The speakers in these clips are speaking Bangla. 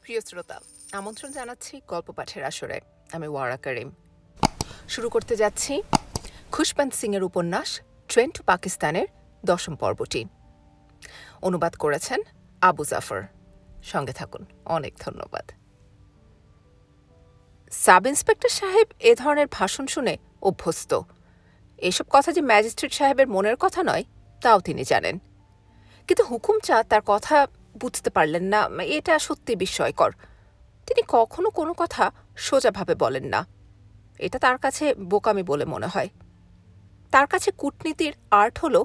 প্রিয় শ্রোতা, আমন্ত্রণ জানাচ্ছি গল্প পাঠের আসরে। আমি ওয়ারা কারিম। শুরু করতে যাচ্ছি খুশবন্ত সিংয়ের উপন্যাস ট্রেন টু পাকিস্তানের 10ম পর্বটি। অনুবাদ করেছেন আবু জাফর। সঙ্গে থাকুন। অনেক ধন্যবাদ। সাব ইন্সপেক্টর সাহেব এ ধরনের ভাষণ শুনে অভ্যস্ত। এসব কথা যে ম্যাজিস্ট্রেট সাহেবের মনের কথা নয়, তাও তিনি জানেন। কিন্তু হুকুম চাঁদ তার কথা বুঝতে পারলেন না। এটা সত্যি বিস্ময়কর। তিনি কখনো কোনো কথা সোজাভাবে বলেন না। এটা তার কাছে বোকামি বলে মনে হয়। তার কাছে কূটনীতির আর্ট হল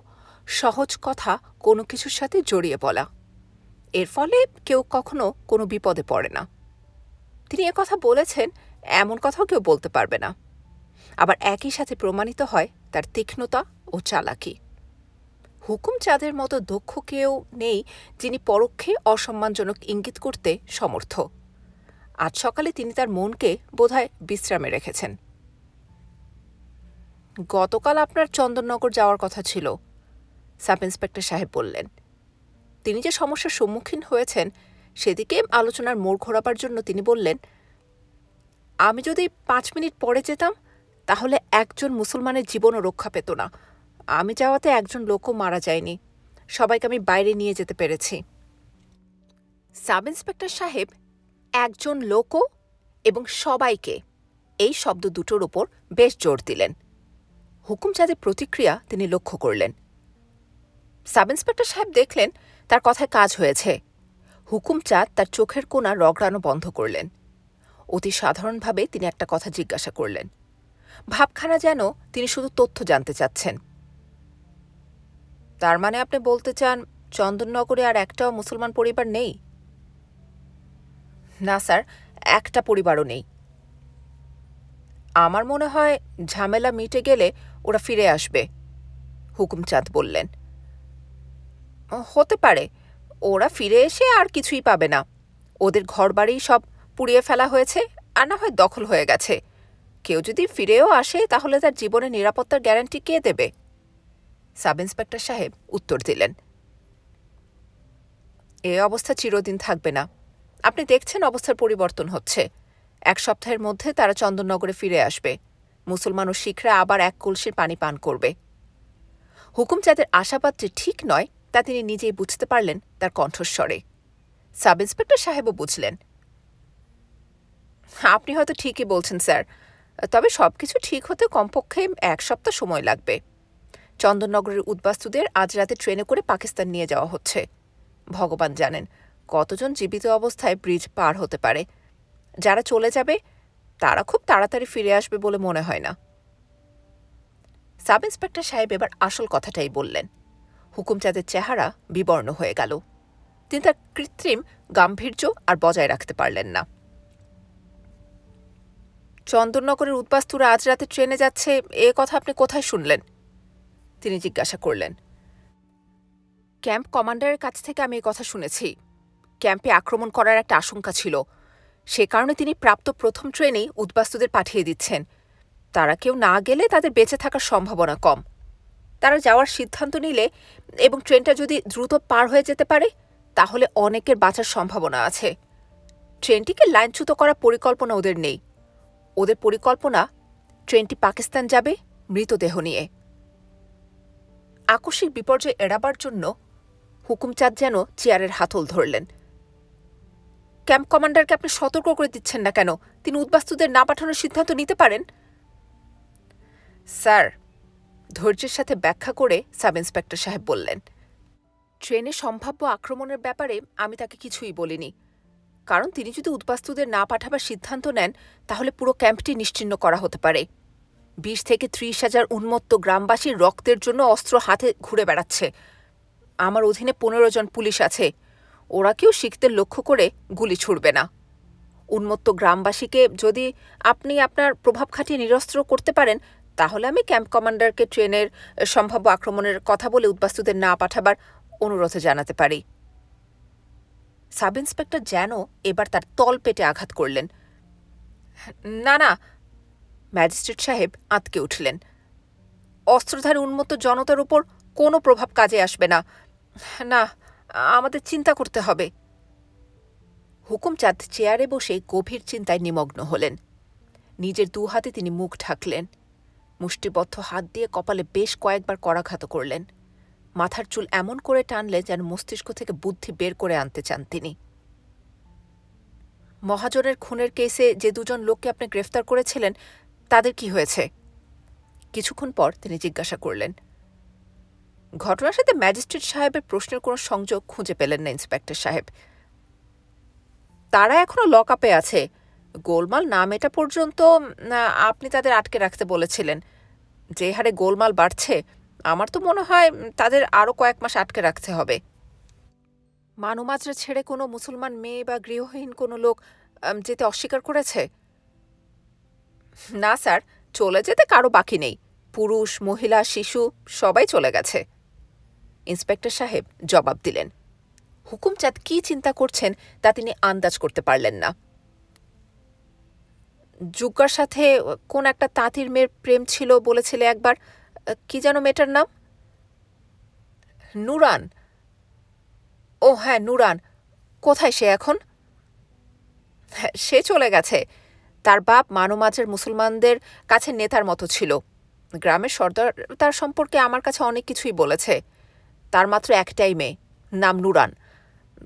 সহজ কথা কোনো কিছুর সাথে জড়িয়ে বলা। এর ফলে কেউ কখনো কোনো বিপদে পড়ে না। তিনি কথা বলেছেন, এমন কথাও কেউ বলতে পারবে না। আবার একই সাথে প্রমাণিত হয় তার তীক্ষ্ণতা ও চালাকি। হুকুম চাঁদের মতো দক্ষ কেউ নেই যিনি পরোক্ষে অসম্মানজনক ইঙ্গিত করতে সমর্থ। আজ সকালে তিনি তার মনকে বোধহয় বিশ্রামে রেখেছেন। গতকাল আপনার চন্দননগর যাওয়ার কথা ছিল, সাব ইন্সপেক্টর সাহেব বললেন। তিনি যে সমস্যার সম্মুখীন হয়েছেন সেদিকে আলোচনার মোড় ঘোরাবার জন্য তিনি বললেন, আমি যদি 5 মিনিট পরে যেতাম তাহলে একজন মুসলমানের জীবনও রক্ষা পেত না। আমি যাওয়াতে একজন লোকও মারা যায়নি। সবাইকে আমি বাইরে নিয়ে যেতে পেরেছি। সাব ইন্সপেক্টর সাহেব একজন লোকও এবং সবাইকে এই শব্দ দুটোর ওপর বেশ জোর দিলেন। হুকুম চাঁদের প্রতিক্রিয়া তিনি লক্ষ্য করলেন। সাব ইন্সপেক্টর সাহেব দেখলেন তার কথায় কাজ হয়েছে। হুকুম চাঁদ তার চোখের কোণা রগড়ানো বন্ধ করলেন। অতি সাধারণভাবে তিনি একটা কথা জিজ্ঞাসা করলেন, ভাবখানা যেন তিনি শুধু তথ্য জানতে চাচ্ছেন। তার মানে আপনি বলতে চান চন্দননগরে আর একটাও মুসলমান পরিবার নেই? না স্যার, একটা পরিবারও নেই। আমার মনে হয় ঝামেলা মিটে গেলে ওরা ফিরে আসবে, হুকুমচাঁদ বললেন। হতে পারে। ওরা ফিরে এসে আর কিছুই পাবে না। ওদের ঘরবাড়ি সব পুড়িয়ে ফেলা হয়েছে, আর না হয় দখল হয়ে গেছে। কেউ যদি ফিরেও আসে তাহলে তার জীবনের নিরাপত্তার গ্যারান্টি কে দেবে? সাব ইন্সপেক্টর সাহেব উত্তর দিলেন, এ অবস্থা চিরদিন থাকবে না। আপনি দেখছেন অবস্থার পরিবর্তন হচ্ছে। 1 সপ্তাহের মধ্যে তারা চন্দননগরে ফিরে আসবে। মুসলমান ও শিখরা আবার এক কলসির পানি পান করবে। হুকুমচাঁদের আশাবাদ যে ঠিক নয় তা তিনি নিজেই বুঝতে পারলেন তার কণ্ঠস্বরে। সাব ইন্সপেক্টর সাহেবও বুঝলেন। আপনি হয়তো ঠিকই বলছেন স্যার, তবে সবকিছু ঠিক হতে কমপক্ষে 1 সপ্তাহ সময় লাগবে। চন্দননগরের উদ্বাস্তুদের আজ রাতে ট্রেনে করে পাকিস্তান নিয়ে যাওয়া হচ্ছে। ভগবান জানেন কতজন জীবিত অবস্থায় ব্রিজ পার হতে পারে। যারা চলে যাবে তারা খুব তাড়াতাড়ি ফিরে আসবে বলে মনে হয় না। সাব ইন্সপেক্টর সাহেব এবার আসল কথাটাই বললেন। হুকুমচাঁদের চেহারা বিবর্ণ হয়ে গেল। তিনি তার কৃত্রিম গাম্ভীর্য আর বজায় রাখতে পারলেন না। চন্দননগরের উদ্বাস্তুরা আজ রাতে ট্রেনে যাচ্ছে, এ কথা আপনি কোথায় শুনলেন? তিনি জিজ্ঞাসা করলেন। ক্যাম্প কমান্ডারের কাছ থেকে আমি কথা শুনেছি। ক্যাম্পে আক্রমণ করার একটা আশঙ্কা ছিল, সে কারণে তিনি প্রাপ্ত প্রথম ট্রেনেই উদ্বাস্তুদের পাঠিয়ে দিচ্ছেন। তারা কেউ না গেলে তাদের বেঁচে থাকার সম্ভাবনা কম। তারা যাওয়ার সিদ্ধান্ত নিলে এবং ট্রেনটা যদি দ্রুত পার হয়ে যেতে পারে তাহলে অনেকের বাঁচার সম্ভাবনা আছে। ট্রেনটিকে লাইনচ্যুত করার পরিকল্পনা ওদের নেই। ওদের পরিকল্পনা ট্রেনটি পাকিস্তান যাবে মৃতদেহ নিয়ে। আকস্মিক বিপর্যয় এড়াবার জন্য হুকুমচাঁদ যেন চেয়ারের হাতল ধরলেন। ক্যাম্প কমান্ডারকে আপনি সতর্ক করে দিচ্ছেন না কেন? তিনি উদ্বাস্তুদের না পাঠানোর সিদ্ধান্ত নিতে পারেন। স্যার, ধৈর্যের সাথে ব্যাখ্যা করে সাব ইন্সপেক্টর সাহেব বললেন, ট্রেনে সম্ভাব্য আক্রমণের ব্যাপারে আমি তাকে কিছুই বলিনি। কারণ তিনি যদি উদ্বাস্তুদের না পাঠাবার সিদ্ধান্ত নেন তাহলে পুরো ক্যাম্পটি নিশ্চিহ্ন করা হতে পারে। 20 থেকে 30 হাজার উন্মত্ত গ্রামবাসীর রক্তের জন্য অস্ত্র হাতে ঘুরে বেড়াচ্ছে। আমার অধীনে 15 জন পুলিশ আছে। ওরা কেউ শিখদের লক্ষ্য করে গুলি ছুড়বে না। উন্মত্ত গ্রামবাসীকে যদি আপনি আপনার প্রভাব খাটিয়ে নিরস্ত্র করতে পারেন তাহলে আমি ক্যাম্প কমান্ডারকে ট্রেনের সম্ভাব্য আক্রমণের কথা বলে উদ্বাস্তুদের না পাঠাবার অনুরোধ জানাতে পারি। সাব ইন্সপেক্টর যেন এবার তার তল পেটে আঘাত করলেন। না না, ম্যাজিস্ট্রেট সাহেব আঁতকে উঠলেন। অস্ত্রধারী উন্মত্ত জনতার উপর কোনো প্রভাব কাজে আসবে না। না, আমাদের চিন্তা করতে হবে। হুকুমচাঁদ চেয়ারে বসে গভীর চিন্তায় নিমগ্ন হলেন। নিজের দু হাতে তিনি মুখ ঢাকলেন। মুষ্টিবদ্ধ হাত দিয়ে কপালে বেশ কয়েকবার করাঘাত করলেন। মাথার চুল এমন করে টানলেন যেন মস্তিষ্ক থেকে বুদ্ধি বের করে আনতে চান তিনি। মহাজনের খুনের কেসে যে দুজন লোককে আপনি গ্রেফতার করেছিলেন তাদের কি হয়েছে? কিছুক্ষণ পর তিনি জিজ্ঞাসা করলেন। ঘটনার সাথে ম্যাজিস্ট্রেট সাহেবের প্রশ্নের কোনো সংযোগ খুঁজে পেলেন না ইন্সপেক্টর সাহেব। তারা এখনো লক আপে আছে। গোলমাল না মেটা পর্যন্ত আপনি তাদের আটকে রাখতে বলেছিলেন। যে হারে গোলমাল বাড়ছে, আমার তো মনে হয় তাদের আরও কয়েক মাস আটকে রাখতে হবে। মানুমাজরা ছেড়ে কোনো মুসলমান মেয়ে বা গৃহহীন কোনো লোক যেতে অস্বীকার করেছে? না স্যার, চলে যেতে কারো বাকি নেই। পুরুষ, মহিলা, শিশু সবাই চলে গেছে, ইন্সপেক্টর সাহেব জবাব দিলেন। হুকুমচাঁদ কি চিন্তা করছেন তা তিনি আন্দাজ করতে পারলেন না। যুগ্গার সাথে কোন একটা তাঁতির মেয়ের প্রেম ছিল বলেছিলে একবার, কি যেন মেয়েটার নাম? নুরান। ও হ্যাঁ, নুরান। কোথায় সে এখন? সে চলে গেছে। তার বাপ মানমাজের মুসলমানদের কাছে নেতার মতো ছিল। গ্রামের সর্দার তার সম্পর্কে আমার কাছে অনেক কিছুই বলেছে। তার মাত্র একটাই মেয়ে, নাম নুরান।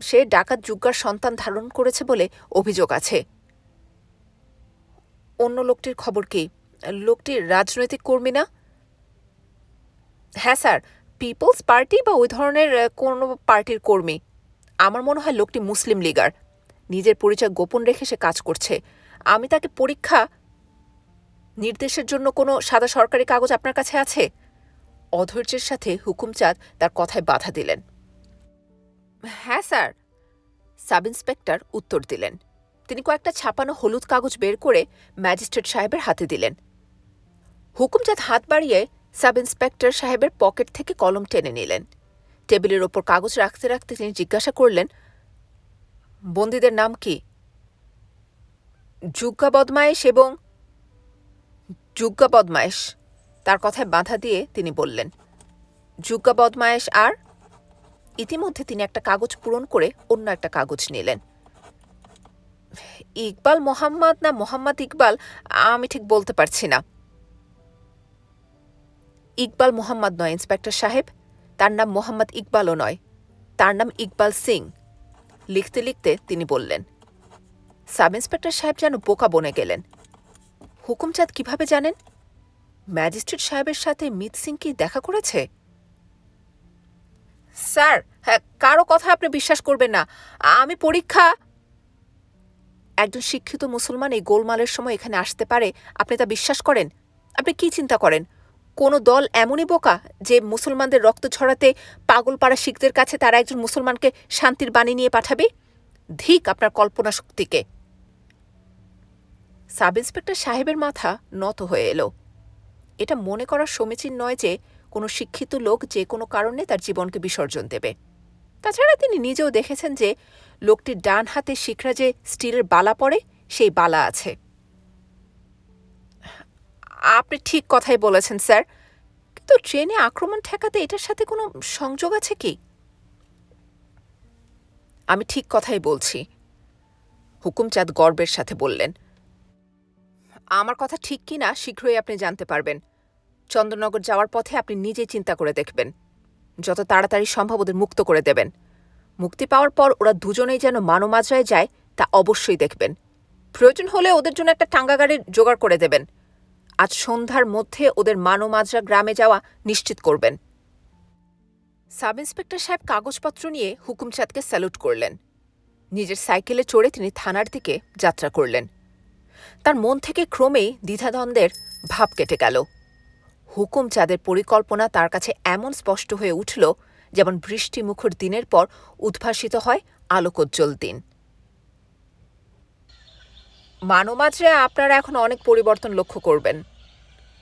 সে ডাকাত যুগ্গার সন্তান ধারণ করেছে বলে অভিযোগ আছে। অন্য লোকটির খবর কি? লোকটি রাজনৈতিক কর্মী না? হ্যাঁ স্যার, পিপলস পার্টি বা ওই ধরনের কোনো পার্টির কর্মী। আমার মনে হয় লোকটি মুসলিম লীগার। নিজের পরিচয় গোপন রেখে সে কাজ করছে। আমি তাকে পরীক্ষা নির্দেশের জন্য কোনো সাদা সরকারি কাগজ আপনার কাছে আছে? অধৈর্যের সাথে হুকুমচাঁদ তার কথায় বাধা দিলেন। হ্যাঁ স্যার, সাব ইন্সপেক্টর উত্তর দিলেন। তিনি কয়েকটা ছাপানো হলুদ কাগজ বের করে ম্যাজিস্ট্রেট সাহেবের হাতে দিলেন। হুকুমচাঁদ হাত বাড়িয়ে সাব ইন্সপেক্টর সাহেবের পকেট থেকে কলম টেনে নিলেন। টেবিলের ওপর কাগজ রাখতে রাখতে তিনি জিজ্ঞাসা করলেন, বন্দীদের নাম কি? যুগ্গা বদমায়েশ এবং যুগ্গা বদমায়েশ। তার কথায় বাধা দিয়ে তিনি বললেন, যুগ্গা বদমায়েশ আর? ইতিমধ্যে তিনি একটা কাগজ পূরণ করে অন্য একটা কাগজ নিলেন। ইকবাল মোহাম্মদ না মোহাম্মদ ইকবাল আমি ঠিক বলতে পারছি না। ইকবাল মোহাম্মদ নয় ইন্সপেক্টর সাহেব, তার নাম মোহাম্মদ ইকবালও নয়, তার নাম ইকবাল সিং। লিখতে লিখতে তিনি বললেন। সাব ইন্সপেক্টর সাহেব যেন বোকা বনে গেলেন। হুকুমচাঁদ কিভাবে জানেন? ম্যাজিস্ট্রেট সাহেবের সাথে মিত সিং কি দেখা করেছে? স্যার, হ্যাঁ, কারো কথা আপনি বিশ্বাস করবেন না। আমি পরীক্ষা। একজন শিক্ষিত মুসলমান এই গোলমালের সময় এখানে আসতে পারে, আপনি তা বিশ্বাস করেন? আপনি কি চিন্তা করেন কোনো দল এমনই বোকা যে মুসলমানদের রক্ত ছড়াতে পাগলপাড়া শিখদের কাছে তারা একজন মুসলমানকে শান্তির বাণী নিয়ে পাঠাবে? ধিক আপনার কল্পনা শক্তিকে। সাব ইন্সপেক্টর সাহেবের মাথা নত হয়ে এলো। এটা মনে করা সমীচীন নয় যে কোনো শিক্ষিত লোক যে কোনো কারণে তার জীবনকে বিসর্জন দেবে। তাছাড়া তিনি নিজেও দেখেছেন যে লোকটির ডান হাতে শিখরা যে স্টিলের বালা পড়ে, সেই বালা আছে। আপনি ঠিক কথাই বলেছেন স্যার, কিন্তু ট্রেনে আক্রমণ ঠেকাতে এটার সাথে কোনো সংযোগ আছে কি? আমি ঠিক কথাই বলছি, হুকুমচাঁদ গর্বের সাথে বললেন। আমার কথা ঠিক কি না শীঘ্রই আপনি জানতে পারবেন। চন্দ্রনগর যাওয়ার পথে আপনি নিজেই চিন্তা করে দেখবেন। যত তাড়াতাড়ি সম্ভব ওদের মুক্ত করে দেবেন। মুক্তি পাওয়ার পর ওরা দুজনেই যেন মানমাজরায় যায় তা অবশ্যই দেখবেন। প্রয়োজন হলে ওদের জন্য একটা টাঙ্গা গাড়ির জোগাড় করে দেবেন। আজ সন্ধ্যার মধ্যে ওদের মানমাজরা গ্রামে যাওয়া নিশ্চিত করবেন। সাব ইন্সপেক্টর সাহেব কাগজপত্র নিয়ে হুকুমচাঁদকে স্যালুট করলেন। নিজের সাইকেলে চড়ে তিনি থানার দিকে যাত্রা করলেন। তার মন থেকে ক্রমেই দ্বিধাদ্বন্দ্বের ভাব কেটে গেল। হুকুমচাঁদের পরিকল্পনা তার কাছে এমন স্পষ্ট হয়ে উঠল যেমন বৃষ্টিমুখর দিনের পর উদ্ভাসিত হয় আলোকোজ্জ্বল দিন। মানমাজরে আপনারা এখন অনেক পরিবর্তন লক্ষ্য করবেন।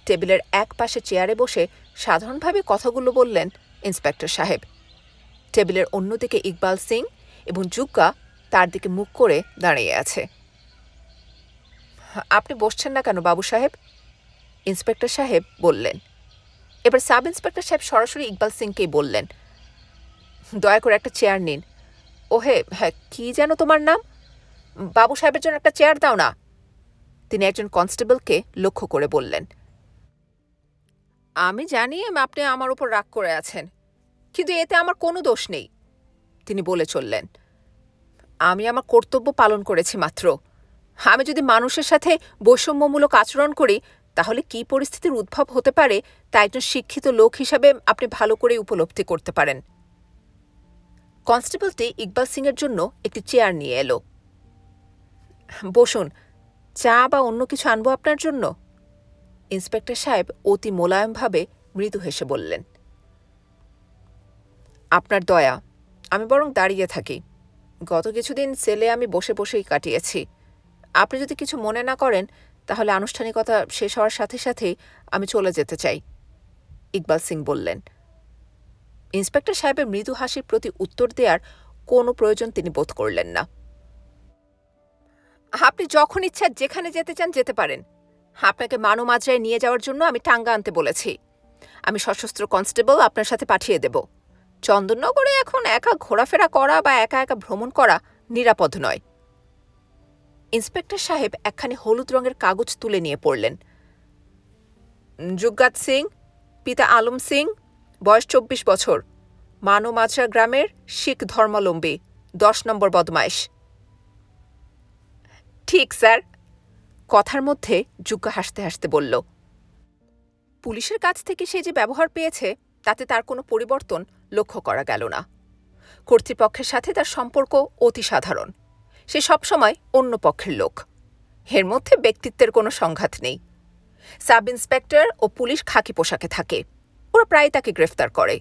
টেবিলের এক পাশে চেয়ারে বসে সাধারণভাবে কথাগুলো বললেন ইন্সপেক্টর সাহেব। টেবিলের অন্যদিকে ইকবাল সিং এবং যুগ্গা তার দিকে মুখ করে দাঁড়িয়ে আছে। আপনি বসছেন না কেন বাবু সাহেব? ইন্সপেক্টর সাহেব বললেন। এবার সাব ইন্সপেক্টর সাহেব সরাসরি ইকবাল সিংকেই বললেন, দয়া করে একটা চেয়ার নিন। ওহে হ্যাঁ, কি যেন তোমার নাম? বাবু সাহেবের জন্য একটা চেয়ার দাও না, তিনি একজন কনস্টেবলকে লক্ষ্য করে বললেন। আমি জানি আপনি আমার উপর রাগ করে আছেন, কিন্তু এতে আমার কোনো দোষ নেই, তিনি বলে চললেন। আমি আমার কর্তব্য পালন করেছি মাত্র। আমি যদি মানুষের সাথে বৈষম্যমূলক আচরণ করি তাহলে কি পরিস্থিতির উদ্ভব হতে পারে তা একজন শিক্ষিত লোক হিসাবে আপনি ভালো করে উপলব্ধি করতে পারেন। কনস্টেবলটি ইকবাল সিংয়ের জন্য একটি চেয়ার নিয়ে এলো। বসুন, চা বা অন্য কিছু আনবো আপনার জন্য? ইন্সপেক্টর সাহেব অতি মোলায়েমভাবে মৃদু হেসে বললেন। আপনার দয়া, আমি বরং দাঁড়িয়ে থাকি। গত কিছুদিন সেলে আমি বসে বসেই কাটিয়েছি। আপনি যদি কিছু মনে না করেন তাহলে আনুষ্ঠানিকতা শেষ হওয়ার সাথে সাথেই আমি চলে যেতে চাই, ইকবাল সিং বললেন। ইন্সপেক্টর সাহেবের মৃদু হাসির প্রতি উত্তর দেওয়ার কোনো প্রয়োজন তিনি বোধ করলেন না। আপনি যখন ইচ্ছা যেখানে যেতে চান যেতে পারেন। আপনাকে মানমাত্রায় নিয়ে যাওয়ার জন্য আমি টাঙ্গা আনতে বলেছি। আমি সশস্ত্র কনস্টেবল আপনার সাথে পাঠিয়ে দেব। চন্দননগরে এখন একা ঘোরাফেরা করা বা একা একা ভ্রমণ করা নিরাপদ নয়। ইন্সপেক্টর সাহেব একখানি হলুদ রঙের কাগজ তুলে নিয়ে পড়লেন। যুগগাত সিং, পিতা আলম সিং, বয়স 24 বছর, মানমাত্রা গ্রামের শিখ ধর্মাবলম্বী, 10 নম্বর বদমাইশ। ঠিক স্যার, কথার মধ্যে যুগ্গা হাসতে হাসতে বলল। পুলিশের কাছ থেকে সে যে ব্যবহার পেয়েছে তাতে তার কোনো পরিবর্তন লক্ষ্য করা গেল না। কর্তৃপক্ষের সাথে তার সম্পর্ক অতি সাধারণ। সে সবসময় অন্য পক্ষের লোক। এর মধ্যে ব্যক্তিত্বের কোনো সংঘাত নেই। সাব ইন্সপেক্টর ও পুলিশ খাকি পোশাকে থাকে। ওরা প্রায় তাকে গ্রেফতার করে,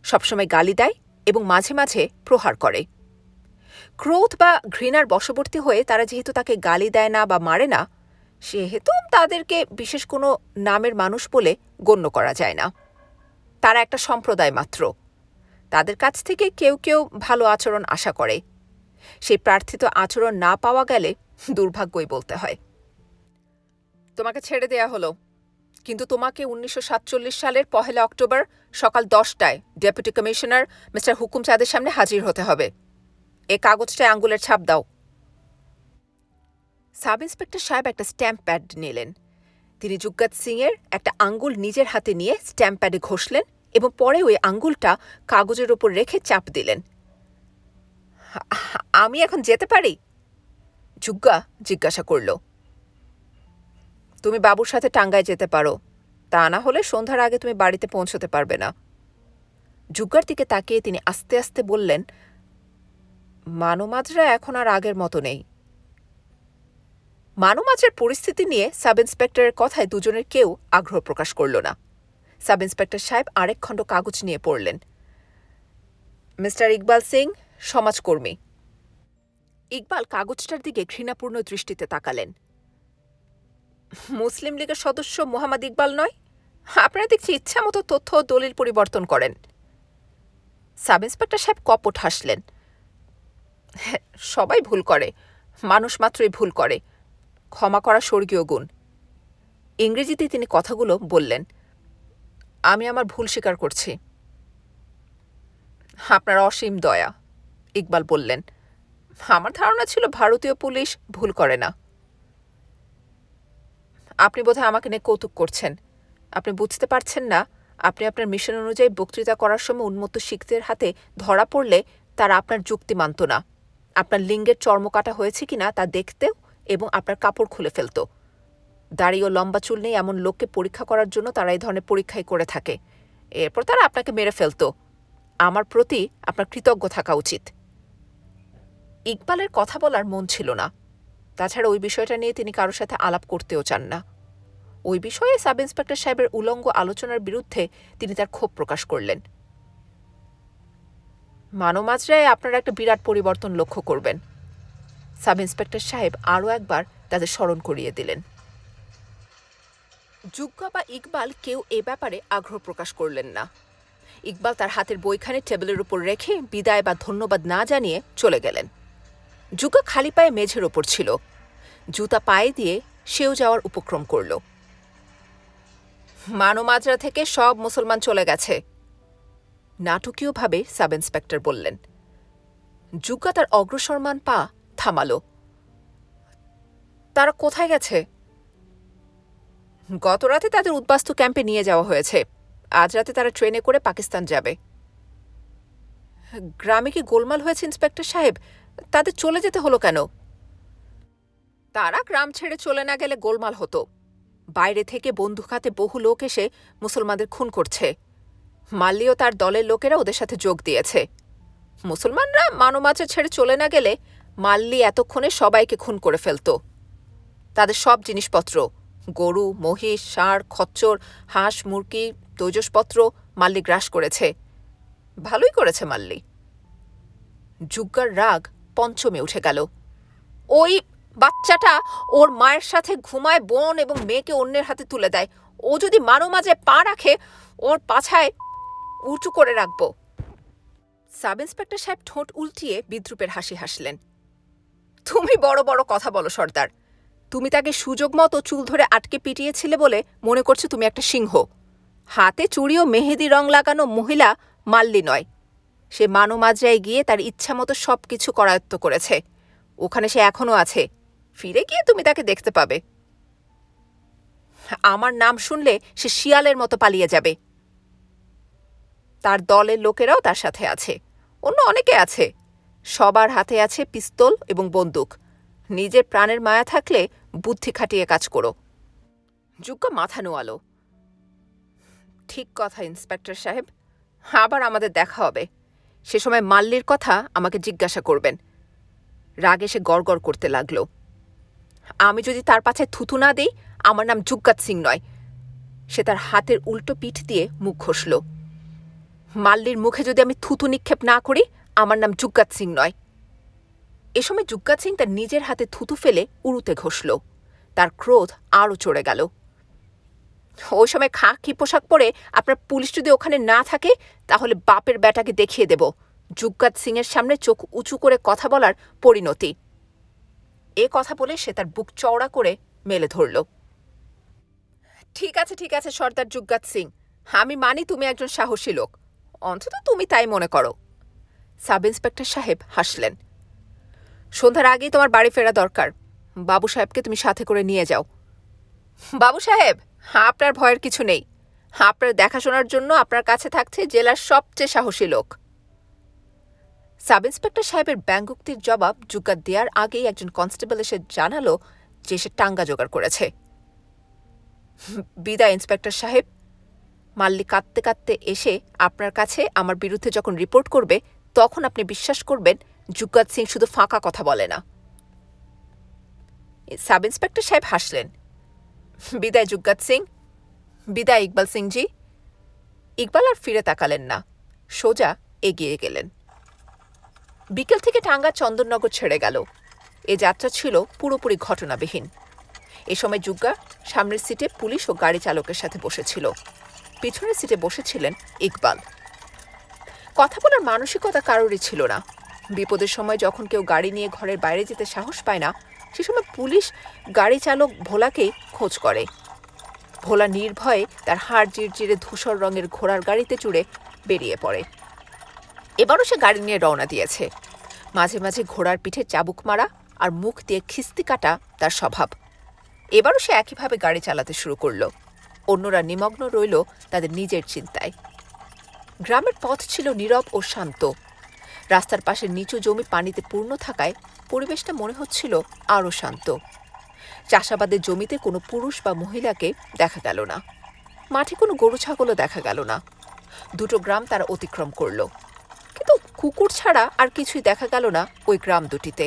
সবসময় গালি দেয় এবং মাঝে মাঝে প্রহার করে। ক্রোধ বা ঘৃণার বশবর্তী হয়ে তারা যেহেতু তাকে গালি দেয় না বা মারে না, সেহেতু তাদেরকে বিশেষ কোনো নামের মানুষ বলে গণ্য করা যায় না। তারা একটা সম্প্রদায় মাত্র। তাদের কাছ থেকে কেউ কেউ ভালো আচরণ আশা করে। সেই প্রার্থিত আচরণ না পাওয়া গেলে দুর্ভাগ্যই বলতে হয়। তোমাকে ছেড়ে দেয়া হলো, কিন্তু তোমাকে 1947 সালের 1 অক্টোবর সকাল 10টায় ডেপুটি কমিশনার মিস্টার হুকুম চাঁদের সামনে হাজির হতে হবে। এ কাগজটায় আঙ্গুলের ছাপ দাও। সাব ইন্সপেক্টর সাহেব একটা স্ট্যাম্প প্যাড নিলেন। তিনি যুগগাত সিংয়ের একটা আঙ্গুল নিজের হাতে নিয়ে স্ট্যাম্প প্যাডে ঘষলেন এবং পরে ওই আঙ্গুলটা কাগজের ওপর রেখে চাপ দিলেন। আমি এখন যেতে পারি? যুগ্গা জিজ্ঞাসা করল। তুমি বাবুর সাথে টাঙ্গায় যেতে পারো, তা না হলে সন্ধ্যার আগে তুমি বাড়িতে পৌঁছতে পারবে না। যুগ্গার দিকে তাকিয়ে তিনি আস্তে আস্তে বললেন, মানমাত্রা এখন আর আগের মতো নেই। মানমাত্রার পরিস্থিতি নিয়ে সাব ইন্সপেক্টরের কথায় দুজনের কেউ আগ্রহ প্রকাশ করল না। সাব ইন্সপেক্টর সাহেব আরেক খণ্ড কাগজ নিয়ে পড়লেন। মিস্টার ইকবাল সিং, সমাজকর্মী। ইকবাল কাগজটার দিকে ঘৃণাপূর্ণ দৃষ্টিতে তাকালেন। মুসলিম লীগের সদস্য মোহাম্মদ ইকবাল নয়? আপনারা দেখছি ইচ্ছা মতো তথ্য ও দলিল পরিবর্তন করেন। সাব ইন্সপেক্টর সাহেব কপট হাসলেন। সবাই ভুল করে, মানুষ মাত্রই ভুল করে। ক্ষমা করা স্বর্গীয় গুণ। ইংরেজিতে তিনি কথাগুলো বললেন। আমি আমার ভুল স্বীকার করছি। আপনার অসীম দয়া, ইকবাল বললেন। আমার ধারণা ছিল ভারতীয় পুলিশ ভুল করে না। আপনি বোধহয় আমাকে নিয়ে কৌতুক করছেন। আপনি বুঝতে পারছেন না, আপনি আপনার মিশন অনুযায়ী বক্তৃতা করার সময় উন্মত্ত শিখদের হাতে ধরা পড়লে তারা আপনার যুক্তি মানত না। আপনার লিঙ্গের চর্ম কাটা হয়েছে কিনা তা দেখতেও এবং আপনার কাপড় খুলে ফেলত। দাড়ি ও লম্বা চুল নেই এমন লোককে পরীক্ষা করার জন্য তারা এই ধরনের পরীক্ষাই করে থাকে। এরপর তারা আপনাকে মেরে ফেলত। আমার প্রতি আপনার কৃতজ্ঞ থাকা উচিত। ইকবালের কথা বলার মন ছিল না। তাছাড়া ওই বিষয়টা নিয়ে তিনি কারোর সাথে আলাপ করতেও চান না। ওই বিষয়ে সাব ইন্সপেক্টর সাহেবের উলঙ্গ আলোচনার বিরুদ্ধে তিনি তার ক্ষোভ প্রকাশ করলেন। মানমাত্রায় আপনারা একটা বিরাট পরিবর্তন লক্ষ্য করবেন। সাব ইন্সপেক্টর সাহেব আরও একবার তাদের স্মরণ করিয়ে দিলেন। যুগ্গা বা ইকবাল কেউ এ ব্যাপারে আগ্রহ প্রকাশ করলেন না। ইকবাল তার হাতের বইখানি টেবিলের উপর রেখে বিদায় বা ধন্যবাদ না জানিয়ে চলে গেলেন। যুগ্গা খালি পায়ে মেঝের ওপর ছিল। জুতা পায়ে দিয়ে সেও যাওয়ার উপক্রম করল। মানমাত্রা থেকে সব মুসলমান চলে গেছে, নাটকীয়ভাবে সাব ইন্সপেক্টর বললেন। যুগ্গা তার অগ্রসরমান পা থামাল। তারা কোথায় গেছে? গত রাতে তাদের উদ্বাস্তু ক্যাম্পে নিয়ে যাওয়া হয়েছে। আজ রাতে তারা ট্রেনে করে পাকিস্তান যাবে। গ্রামে কি গোলমাল হয়েছে ইন্সপেক্টর সাহেব? তাদের চলে যেতে হলো কেন? তারা গ্রাম ছেড়ে চলে না গেলে গোলমাল হতো। বাইরে থেকে বন্দুক হাতে বহু লোক এসে মুসলমানদের খুন করছে। মাল্লি ও তার দলের লোকেরা ওদের সাথে যোগ দিয়েছে। মুসলমানরা মানবমাচা ছেড়ে চলে না গেলে মাল্লি এতক্ষণে সবাইকে খুন করে ফেলত। তাদের সব জিনিসপত্র, গরু, মহিষ, ষাঁড়, খচ্চর, হাঁস, মুরগি, তৈজসপত্র মাল্লি গ্রাস করেছে। ভালোই করেছে মাল্লি। জুগ্গার রাগ পঞ্চমে উঠে গেল। ওই বাচ্চাটা ওর মায়ের সাথে ঘুমায়, বোন এবং মেয়েকে অন্যের হাতে তুলে দেয়। ও যদি মাঝে পা রাখে, ওর পাছায় উঁচু করে রাখব। সাব ইন্সপেক্টর সাহেব ঠোঁট উল্টিয়ে বিদ্রুপের হাসি হাসলেন। তুমি বড় বড় কথা বলো সর্দার। তুমি তাকে সুযোগ মতো চুল ধরে আটকে পিটিয়েছিলে বলে মনে করছো তুমি একটা সিংহ। হাতে চুড়ি ও মেহেদি রং লাগানো মহিলা মাল্লি নয়। সে মানমাজরায় গিয়ে তার ইচ্ছা মতো সব কিছু করায়ত্ত করেছে। ওখানে সে এখনও আছে। ফিরে গিয়ে তুমি তাকে দেখতে পাবে। আমার নাম শুনলে সে শিয়ালের মতো পালিয়ে যাবে। তার দলের লোকেরাও তার সাথে আছে, অন্য অনেকে আছে। সবার হাতে আছে পিস্তল এবং বন্দুক। নিজের প্রাণের মায়া থাকলে বুদ্ধি খাটিয়ে কাজ করো। জুগ্গা মাথা নোয়ালো। ঠিক কথা ইন্সপেক্টর সাহেব, আবার আমাদের দেখা হবে। সে সময় মাল্লির কথা আমাকে জিজ্ঞাসা করবেন। রাগে সে গড়গড় করতে লাগল। আমি যদি তার পাছে থুতু না দিই, আমার নাম জুগ্গাত সিং নয়। সে তার হাতের উল্টো পিঠ দিয়ে মুখ ঘষল। মাল্লির মুখে যদি আমি থুতু নিক্ষেপ না করি, আমার নাম জুগ্গাত সিং নয়। এ সময় জুগ্গাত সিং তার নিজের হাতে থুতু ফেলে উড়ুতে ঘষল। তার ক্রোধ আরও চড়ে গেল। ওই সময় খাকি পোশাক পরে আপনার পুলিশ যদি ওখানে না থাকে, তাহলে বাপের বেটাকে দেখিয়ে দেব জুগ্গাত সিংয়ের সামনে চোখ উঁচু করে কথা বলার পরিণতি। এ কথা বলে সে তার বুক চওড়া করে মেলে ধরল। ঠিক আছে সর্দার জুগ্গাত সিং, আমি মানি তুমি একজন সাহসী লোক। অন্তত তুমি তাই মনে করো। সাব ইন্সপেক্টর সাহেব হাসলেন। সন্ধ্যার আগেই তোমার বাড়ি ফেরা দরকার। বাবু সাহেবকে তুমি সাথে করে নিয়ে যাও। বাবু সাহেব, আপনার ভয়ের কিছু নেই। আপনার দেখাশোনার জন্য আপনার কাছে থাকছে জেলার সবচেয়ে সাহসী লোক। সাব ইন্সপেক্টর সাহেবের ব্যঙ্গোক্তির জবাব জুগ্গাত দেওয়ার আগেই একজন কনস্টেবল এসে জানালো যে সে টাঙ্গা জোগাড় করেছে। বিদায় ইন্সপেক্টর সাহেব। মাল্লি কাঁদতে কাঁদতে এসে আপনার কাছে আমার বিরুদ্ধে যখন রিপোর্ট করবে, তখন আপনি বিশ্বাস করবেন জুগ্গাত সিং শুধু ফাঁকা কথা বলে না। সাব ইন্সপেক্টর সাহেব হাসলেন। বিদায় জুগ্গাত সিং। বিদায় ইকবাল সিংজি। ইকবাল আর ফিরে তাকালেন না, সোজা এগিয়ে গেলেন। বিকেল থেকে টাঙ্গা চন্দননগর ছেড়ে গেল। এ যাত্রা ছিল পুরোপুরি ঘটনাবিহীন। এ সময় জুগ্গা সামনের সিটে পুলিশ ও গাড়ি চালকের সাথে বসেছিল। পিছনের সিটে বসেছিলেন ইকবাল। কথা বলার মানসিকতা কারোরই ছিল না। বিপদের সময় যখন কেউ গাড়ি নিয়ে ঘরের বাইরে যেতে সাহস পায় না, সে সময় পুলিশ গাড়ি চালক ভোলাকেই খোঁজ করে। ভোলা নির্ভয়ে তার হাড় জিরজিরে ধূসর রঙের ঘোড়ার গাড়িতে চড়ে বেরিয়ে পড়ে। এবারও সে গাড়ি নিয়ে রওনা দিয়েছে। মাঝে মাঝে ঘোড়ার পিঠে চাবুক মারা আর মুখ দিয়ে খিস্তি কাটা তার স্বভাব। এবারও সে একইভাবে গাড়ি চালাতে শুরু করল। অন্যরা নিমগ্ন রইল তাদের নিজের চিন্তায়। গ্রামের পথ ছিল নীরব ও শান্ত। রাস্তার পাশে নিচু জমি পানিতে পূর্ণ থাকায় পরিবেশটা মনে হচ্ছিল আরও শান্ত। চাষাবাদের জমিতে কোনো পুরুষ বা মহিলাকে দেখা গেল না। মাঠে কোনো গরু ছাগলও দেখা গেল না। দুটো গ্রাম তারা অতিক্রম করল, কিন্তু কুকুর ছাড়া আর কিছুই দেখা গেল না ওই গ্রাম দুটিতে।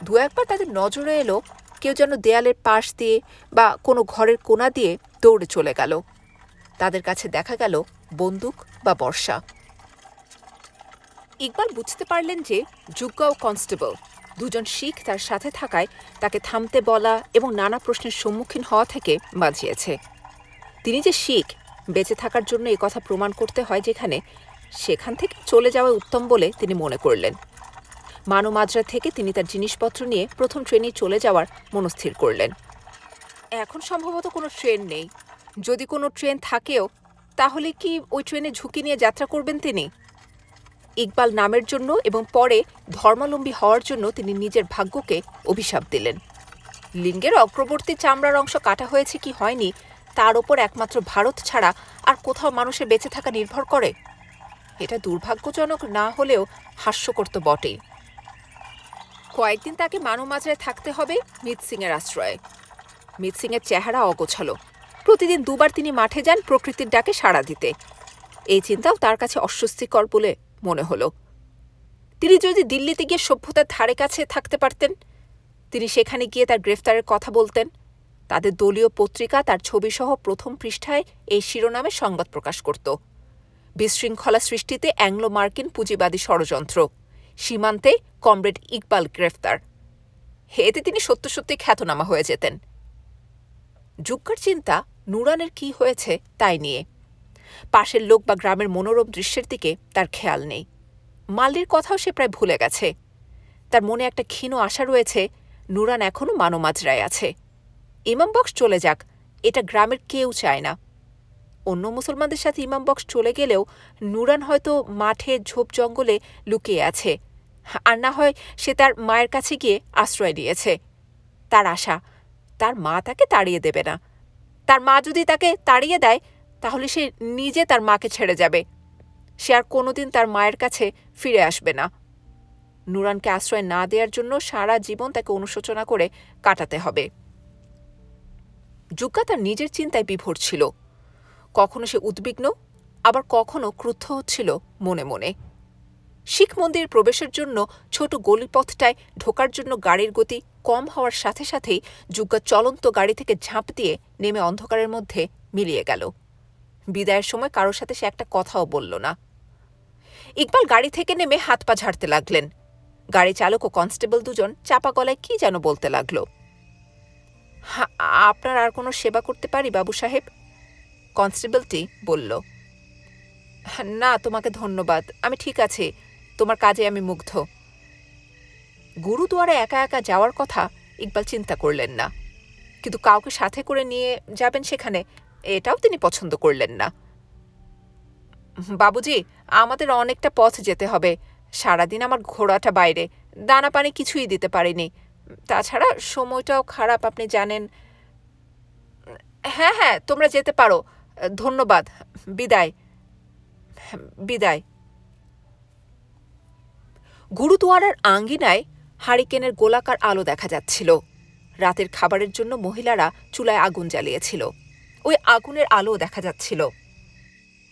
দু একবার তাদের নজরে এলো কেউ যেন দেয়ালের পাশ দিয়ে বা কোনো ঘরের কোণা দিয়ে দৌড়ে চলে গেল। তাদের কাছে দেখা গেল বন্দুক বা বর্শা। ইকবাল বুঝতে পারলেন যে জুগ্গা ও কনস্টেবল দুজন শিখ তার সাথে থাকায় তাকে থামতে বলা এবং নানা প্রশ্নের সম্মুখীন হওয়া থেকে বাঁচিয়েছে। তিনি যে শিখ, বেঁচে থাকার জন্য কথা প্রমাণ করতে হয় যেখানে, সেখান থেকে চলে যাওয়া উত্তম বলে তিনি মনে করলেন। মানমাজরা থেকে তিনি তার জিনিসপত্র নিয়ে প্রথম ট্রেনে চলে যাওয়ার মনস্থির করলেন। এখন সম্ভবত কোনো ট্রেন নেই। যদি কোনো ট্রেন থাকেও, তাহলে কি ওই ট্রেনে ঝুঁকি নিয়ে যাত্রা করবেন তিনি? ইকবাল নামের জন্য এবং পরে ধর্মাবলম্বী হওয়ার জন্য তিনি নিজের ভাগ্যকে অভিশাপ দিলেন। লিঙ্গের অগ্রবর্তী চামড়ার অংশ কাটা হয়েছে কি হয়নি তার ওপর একমাত্র ভারত ছাড়া আর কোথাও মানুষের বেঁচে থাকা নির্ভর করে? এটা দুর্ভাগ্যজনক না হলেও হাস্যকর তো বটেই। কয়েকদিন তাকে মানবমাজরায় থাকতে হবে মিত সিংয়ের আশ্রয়ে। মিত সিংয়ের চেহারা অগোছালো। প্রতিদিন দুবার তিনি মাঠে যান প্রকৃতির ডাকে সাড়া দিতে। এই চিন্তাও তার কাছে অস্বস্তিকর বলে মনে হলো। তিনি যদি দিল্লিতে গিয়ে সভ্যতার ধারে কাছে থাকতে পারতেন, তিনি সেখানে গিয়ে তার গ্রেফতারের কথা বলতেন। তাদের দলীয় পত্রিকা তার ছবিসহ প্রথম পৃষ্ঠায় এই শিরোনামে সংবাদ প্রকাশ করত, বিশৃঙ্খলা সৃষ্টিতে অ্যাংলো মার্কিন পুঁজিবাদী ষড়যন্ত্র, সীমান্তে কমরেড ইকবাল গ্রেফতার। এতে তিনি সত্য সত্যি খ্যাতনামা হয়ে যেতেন। জুগ্গার চিন্তা নুরানের কি হয়েছে তাই নিয়ে। পাশের লোক বা গ্রামের মনোরম দৃশ্যের দিকে তার খেয়াল নেই। মাল্লির কথাও সে প্রায় ভুলে গেছে। তার মনে একটা ক্ষীণ আশা রয়েছে, নুরান এখনও মানবমাজরায় আছে। ইমাম বক্স চলে যাক, এটা গ্রামের কেউ চায় না। অন্য মুসলমানদের সাথে ইমাম বক্স চলে গেলেও নুরান হয়তো মাঠে ঝোপ জঙ্গলে লুকিয়ে আছে, আর না হয় সে তার মায়ের কাছে গিয়ে আশ্রয় নিয়েছে। তার আশা, তার মা তাকে তাড়িয়ে দেবে না। তার মা যদি তাকে তাড়িয়ে দেয় তাহলে সে নিজে তার মাকে ছেড়ে যাবে। সে আর কোনোদিন তার মায়ের কাছে ফিরে আসবে না। নুরানকে আশ্রয় না দেওয়ার জন্য সারা জীবন তাকে অনুশোচনা করে কাটাতে হবে। জুগ্গা তার নিজের চিন্তায় বিভোর ছিল। কখনো সে উদ্বিগ্ন, আবার কখনো ক্রুদ্ধ হচ্ছিল মনে মনে। শিখ মন্দির প্রবেশের জন্য ছোট গলিপথটায় ঢোকার জন্য গাড়ির গতি কম হওয়ার সাথে সাথেই জুগ্গা চলন্ত গাড়ি থেকে ঝাঁপ দিয়ে নেমে অন্ধকারের মধ্যে মিলিয়ে গেল। বিদায়ের সময় কারোর সাথে সে একটা কথাও বলল না। ইকবাল গাড়ি থেকে নেমে হাত পা ঝাড়তে লাগলেন। গাড়ি চালক ও কনস্টেবল দুজন চাপা গলায় কি যেন বলতে লাগল। আপনার আর কোনো সেবা করতে পারি বাবু সাহেব? কনস্টেবলটি বলল। না, তোমাকে ধন্যবাদ, আমি ঠিক আছি, তোমার কাজে আমি মুগ্ধ। গুরুদুয়ারে একা একা যাওয়ার কথা ইকবাল চিন্তা করলেন না, কিন্তু কাউকে সাথে করে নিয়ে যাবেন সেখানে, এটাও তিনি পছন্দ করলেন না। বাবুজি, আমাদের অনেকটা পথ যেতে হবে। সারাদিন আমার ঘোড়াটা বাইরে, দানা পানি কিছুই দিতে পারিনি। তাছাড়া সময়টাও খারাপ, আপনি জানেন। হ্যাঁ হ্যাঁ, তোমরা যেতে পারো, ধন্যবাদ, বিদায়। বিদায়। গুরুদুয়ারার আঙ্গিনায় হারিকেনের গোলাকার আলো দেখা যাচ্ছিল। রাতের খাবারের জন্য মহিলারা চুলায় আগুন জ্বালিয়েছিল। ওই আগুনের আলো দেখা যাচ্ছিল।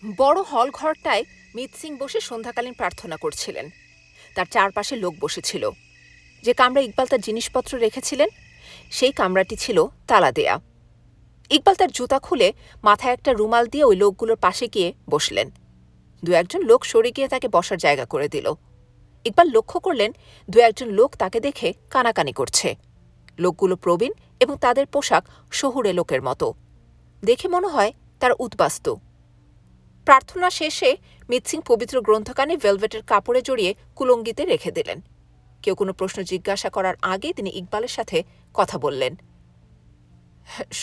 বড় হল ঘরটায় মিত সিং বসে সন্ধ্যাকালীন প্রার্থনা করছিলেন। তার চারপাশে লোক বসেছিল। যে কামরা ইকবাল তার জিনিসপত্র রেখেছিলেন সেই কামরাটি ছিল তালা দেয়া। ইকবাল তার জুতা খুলে মাথায় একটা রুমাল দিয়ে ওই লোকগুলোর পাশে গিয়ে বসলেন। দু একজন লোক সরে গিয়ে তাকে বসার জায়গা করে দিল। ইকবাল লক্ষ্য করলেন দু একজন লোক তাকে দেখে কানাকানি করছে। লোকগুলো প্রবীণ এবং তাদের পোশাক শহুরে লোকের মতো। দেখে মনে হয় তারা উদ্বাস্তু। প্রার্থনা শেষে মিত সিং পবিত্র গ্রন্থখানি ভেলভেটের কাপড়ে জড়িয়ে কুলঙ্গিতে রেখে দিলেন। কেউ কোনো প্রশ্ন জিজ্ঞাসা করার আগে তিনি ইকবালের সাথে কথা বললেন।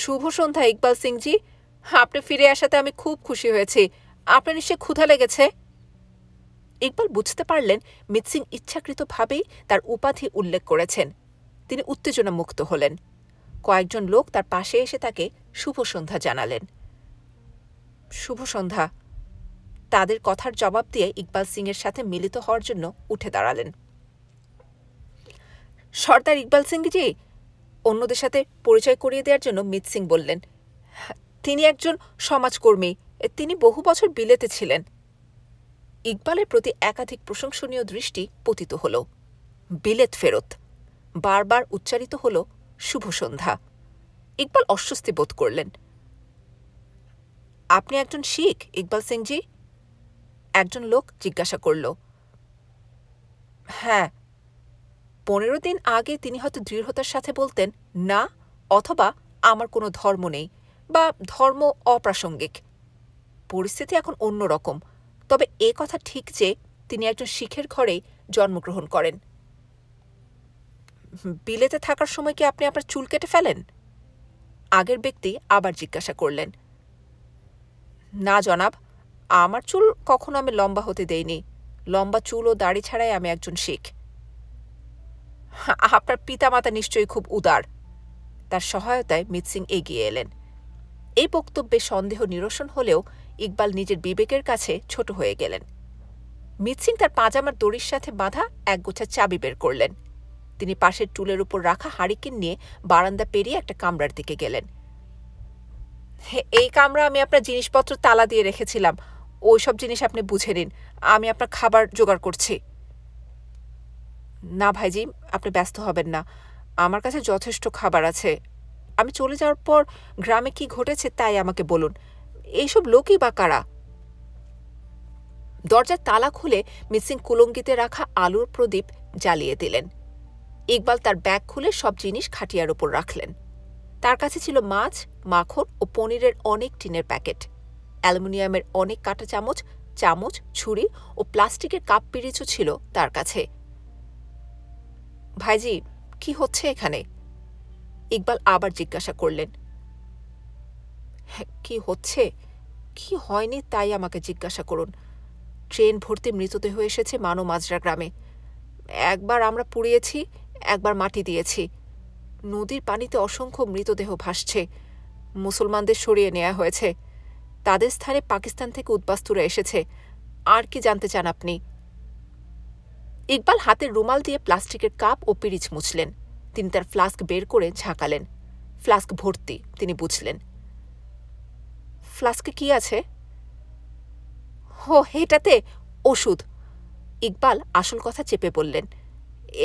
শুভ সন্ধ্যা ইকবাল সিংজি, আপনি ফিরে আসাতে আমি খুব খুশি হয়েছি। আপনার নিশ্চয় ক্ষুধা লেগেছে। ইকবাল বুঝতে পারলেন মিত সিং ইচ্ছাকৃতভাবেই তার উপাধি উল্লেখ করেছেন। তিনি উত্তেজনা মুক্ত হলেন। কয়েকজন লোক তার পাশে এসে তাকে শুভ সন্ধ্যা জানালেন। শুভ সন্ধ্যা। তাদের কথার জবাব দিয়ে ইকবাল সিংয়ের সাথে মিলিত হওয়ার জন্য উঠে দাঁড়ালেন। সর্দার ইকবাল সিংজি, অন্যদের সাথে পরিচয় করিয়ে দেওয়ার জন্য মিত সিং বললেন। তিনি একজন সমাজকর্মী, তিনি বহু বছর বিলেতে ছিলেন। ইকবালের প্রতি একাধিক প্রশংসনীয় দৃষ্টি পতিত হল। বিলেত ফেরত। বারবার উচ্চারিত হল শুভ সন্ধ্যা। ইকবাল অস্বস্তি বোধ করলেন। আপনি একজন শিখ ইকবাল সিংজি? একজন লোক জিজ্ঞাসা করল। হ্যাঁ। 15 দিন আগে তিনি হয়তো দৃঢ়তার সাথে বলতেন না, অথবা আমার কোনো ধর্ম নেই, বা ধর্ম অপ্রাসঙ্গিক। পরিস্থিতি এখন অন্যরকম, তবে এ কথা ঠিক যে তিনি একজন শিখের ঘরেই জন্মগ্রহণ করেন। বিলেতে থাকার সময় কি আপনি আপনার চুল কেটে ফেলেন? আগের ব্যক্তি আবার জিজ্ঞাসা করলেন। না জনাব, আমার চুল কখনো আমি লম্বা হতে দেইনি। লম্বা চুল ও দাড়ি ছাড়াই আমি একজন শিখ। আপনার পিতামাতা নিশ্চয়ই খুব উদার। তার সহায়তায় মিত সিং এগিয়ে এলেন। এই বক্তব্যে সন্দেহ নিরসন হলেও ইকবাল নিজের বিবেকের কাছে ছোট হয়ে গেলেন। মিত সিং তার পাজামার দড়ির সাথে বাঁধা একগোছা চাবি বের করলেন। তিনি পাশের টুলের উপর রাখা হারিকেন নিয়ে বারান্দা পেরিয়ে একটা কামরার দিকে গেলেন। এই কামরা আমি আপনার জিনিসপত্র তালা দিয়ে রেখেছিলাম, ওইসব জিনিস আপনি বুঝে নিন, আমি আপনার খাবার জোগাড় করছি। না ভাইজি, আপনি ব্যস্ত হবেন না, আমার কাছে যথেষ্ট খাবার আছে। আমি চলে যাওয়ার পর গ্রামে কি ঘটেছে তাই আমাকে বলুন। এইসব লোকই বা কারা? দরজার তালা খুলে মিত সিং কুলঙ্গিতে রাখা আলুর প্রদীপ জ্বালিয়ে দিলেন। ইকবাল তার ব্যাগ খুলে সব জিনিস খাটিয়ার ওপর রাখলেন। তার কাছে ছিল মাছ, মাখন ও পনিরের অনেক টিনের প্যাকেট, অ্যালুমিনিয়ামের অনেক কাঁটা চামচ, চামচ, ছুরি ও প্লাস্টিকের কাপ পিরিচও ছিল তার কাছে। ভাইজি, কি হচ্ছে এখানে? ইকবাল আবার জিজ্ঞাসা করলেন। কি হচ্ছে, কি হয়নি তাই আমাকে জিজ্ঞাসা করুন। ট্রেন ভর্তি মৃতদেহ এসেছে মানো মাজরা গ্রামে। একবার আমরা পুড়িয়েছি, একবার মাটি দিয়েছি। নদীর পানিতে অসংখ্য মৃতদেহ ভাসছে। মুসলমানদের সরিয়ে নেওয়া হয়েছে, তাদের স্থানে পাকিস্তান থেকে উদ্বাস্তুরা এসেছে। আর কি জানতে চান আপনি? ইকবাল হাতের রুমাল দিয়ে প্লাস্টিকের কাপ ও পিরিচ মুছলেন। তিনি তার ফ্লাস্ক বের করে ঝাঁকালেন। ফ্লাস্ক ভর্তি, তিনি বুঝলেন। ফ্লাস্কে কি আছে? এটাতে ওষুধ। ইকবাল আসল কথা চেপে বললেন।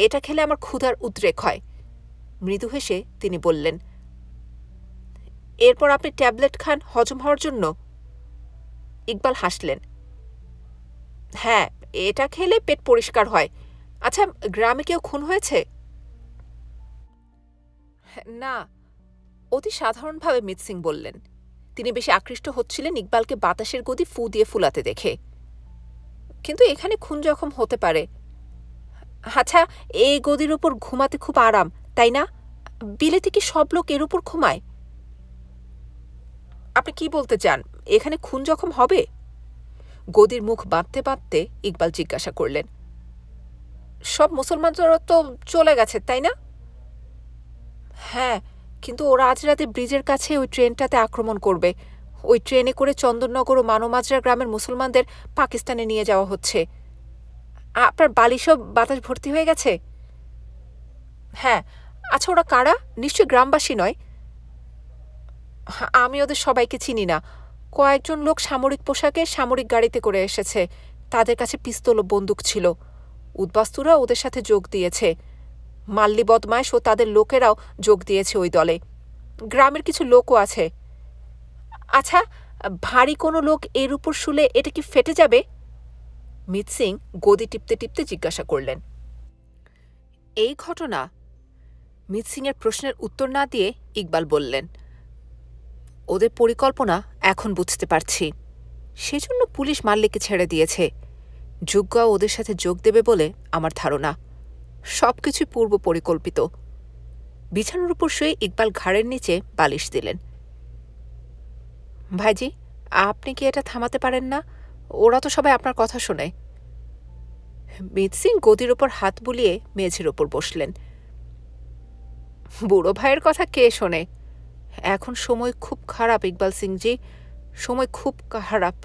এটা খেলে আমার ক্ষুধার উদ্রেক হয়। মৃদু হেসে তিনি বললেন, এরপর আপনি ট্যাবলেট খান হজম হওয়ার জন্য? ইকবাল হাসলেন। হ্যাঁ, এটা খেলে পেট পরিষ্কার হয়। আচ্ছা, গ্রামে কেউ খুন হয়েছে? না, অতি সাধারণভাবে মিত সিং বললেন। তিনি বেশি আকৃষ্ট হচ্ছিলেন ইকবালকে বাতাসের গদি ফু দিয়ে ফুলাতে দেখে। কিন্তু এখানে খুন জখম হতে পারে। আচ্ছা, এই গদির উপর ঘুমাতে খুব আরাম, তাই না? বিলেতে কি সব লোক এর উপর ঘুমায়? আপনি কি বলতে চান, এখানে খুন জখম হবে? গদির মুখ বাঁধতে বাঁধতে ইকবাল জিজ্ঞাসা করলেন। সব মুসলমানরা তো চলে গেছে, তাই না? হ্যাঁ, কিন্তু ওরা আজ রাতে ব্রিজের কাছে ওই ট্রেনটাতে আক্রমণ করবে। ওই ট্রেনে করে চন্দননগর ও মানমাজরা গ্রামের মুসলমানদের পাকিস্তানে নিয়ে যাওয়া হচ্ছে। আপনার বালিশও বাতাস ভর্তি হয়ে গেছে? হ্যাঁ। আচ্ছা, ওরা কারা? নিশ্চয় গ্রামবাসী নয়। আমি ওদের সবাইকে চিনি না। কয়েকজন লোক সামরিক পোশাকে সামরিক গাড়িতে করে এসেছে। তাদের কাছে পিস্তল ও বন্দুক ছিল। উদ্বাস্তুরা ওদের সাথে যোগ দিয়েছে। মাল্লি বদমাইশ ও তাদের লোকেরাও যোগ দিয়েছে ওই দলে। গ্রামের কিছু লোকও আছে। আচ্ছা, ভারী কোনো লোক এর উপর শুলে এটা কি ফেটে যাবে? মিত সিং গদি টিপতে টিপতে জিজ্ঞাসা করলেন। এই ঘটনা? মিত সিংয়ের প্রশ্নের উত্তর না দিয়ে ইকবাল বললেন, ওদের পরিকল্পনা এখন বুঝতে পারছি। সেজন্য পুলিশ মাল্লিকে ছেড়ে দিয়েছে। যুগ্গাও ওদের সাথে যোগ দেবে বলে আমার ধারণা। সবকিছুই পূর্ব পরিকল্পিত। বিছানার উপর শুয়ে ইকবাল ঘাড়ের নিচে বালিশ দিলেন। ভাইজি, আপনি কি এটা থামাতে পারেন না? ওরা তো সবাই আপনার কথা শোনে। মিত সিং গদির ওপর হাত বুলিয়ে মেঝের ওপর বসলেন। বুড়ো ভাইয়ের কথা কে শোনে? এখন সময় খুব খারাপ ইকবাল সিংজি, সময় খুব খারাপ।